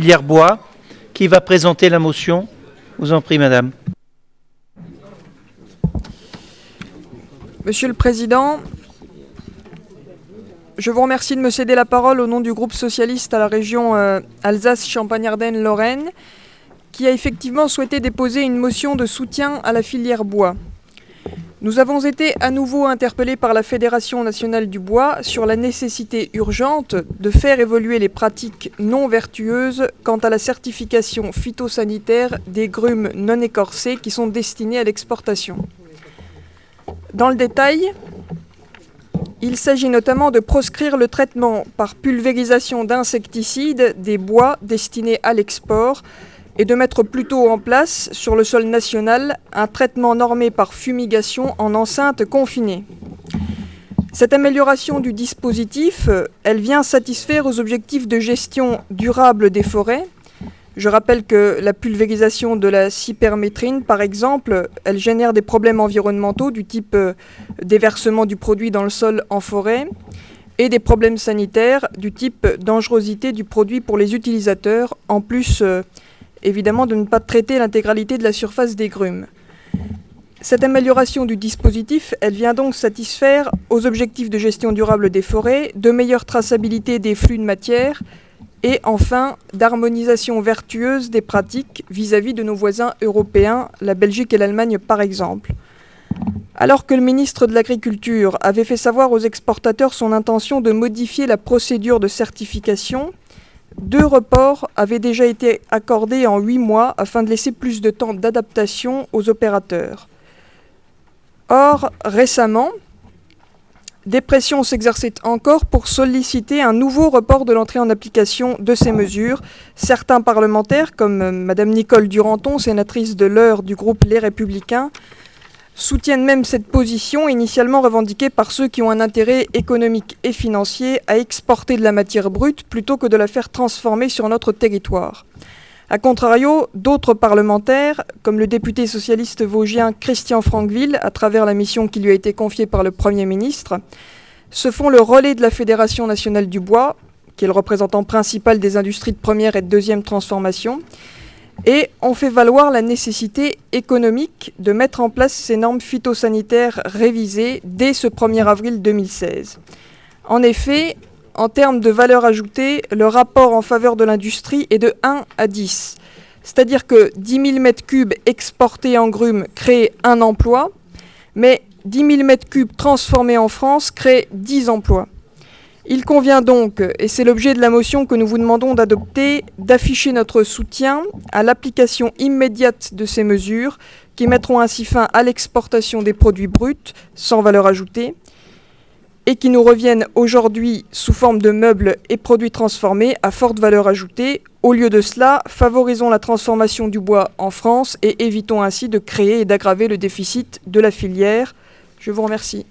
filière bois. Qui va présenter la motion? Je vous en prie, madame. Monsieur le Président, je vous remercie de me céder la parole au nom du groupe socialiste à la région Alsace-Champagne-Ardenne-Lorraine, qui a effectivement souhaité déposer une motion de soutien à la filière bois. Nous avons été à nouveau interpellés par la Fédération nationale du bois sur la nécessité urgente de faire évoluer les pratiques non vertueuses quant à la certification phytosanitaire des grumes non écorcées qui sont destinées à l'exportation. Dans le détail, il s'agit notamment de proscrire le traitement par pulvérisation d'insecticides des bois destinés à l'export et de mettre plutôt en place, sur le sol national, un traitement normé par fumigation en enceinte confinée. Cette amélioration du dispositif, elle vient satisfaire aux objectifs de gestion durable des forêts. Je rappelle que la pulvérisation de la cypermétrine, par exemple, elle génère des problèmes environnementaux du type déversement du produit dans le sol en forêt et des problèmes sanitaires du type dangerosité du produit pour les utilisateurs, en plus évidemment de ne pas traiter l'intégralité de la surface des grumes. Cette amélioration du dispositif, elle vient donc satisfaire aux objectifs de gestion durable des forêts, de meilleure traçabilité des flux de matière et enfin d'harmonisation vertueuse des pratiques vis-à-vis de nos voisins européens, la Belgique et l'Allemagne par exemple. Alors que le ministre de l'Agriculture avait fait savoir aux exportateurs son intention de modifier la procédure de certification, 2 reports avaient déjà été accordés en 8 mois afin de laisser plus de temps d'adaptation aux opérateurs. Or, récemment, des pressions s'exerçaient encore pour solliciter un nouveau report de l'entrée en application de ces mesures. Certains parlementaires, comme Mme Nicole Duranton, sénatrice de l'Eure du groupe Les Républicains, soutiennent même cette position initialement revendiquée par ceux qui ont un intérêt économique et financier à exporter de la matière brute plutôt que de la faire transformer sur notre territoire. A contrario, d'autres parlementaires, comme le député socialiste vosgien Christian Franqueville, à travers la mission qui lui a été confiée par le Premier ministre, se font le relais de la Fédération nationale du bois, qui est le représentant principal des industries de première et de deuxième transformation, et on fait valoir la nécessité économique de mettre en place ces normes phytosanitaires révisées dès ce 1er avril 2016. En effet, en termes de valeur ajoutée, le rapport en faveur de l'industrie est de 1 à 10. C'est-à-dire que 10 000 m3 exportés en grumes créent un emploi, mais 10 000 m3 transformés en France créent 10 emplois. Il convient donc, et c'est l'objet de la motion que nous vous demandons d'adopter, d'afficher notre soutien à l'application immédiate de ces mesures qui mettront ainsi fin à l'exportation des produits bruts sans valeur ajoutée et qui nous reviennent aujourd'hui sous forme de meubles et produits transformés à forte valeur ajoutée. Au lieu de cela, favorisons la transformation du bois en France et évitons ainsi de créer et d'aggraver le déficit de la filière. Je vous remercie.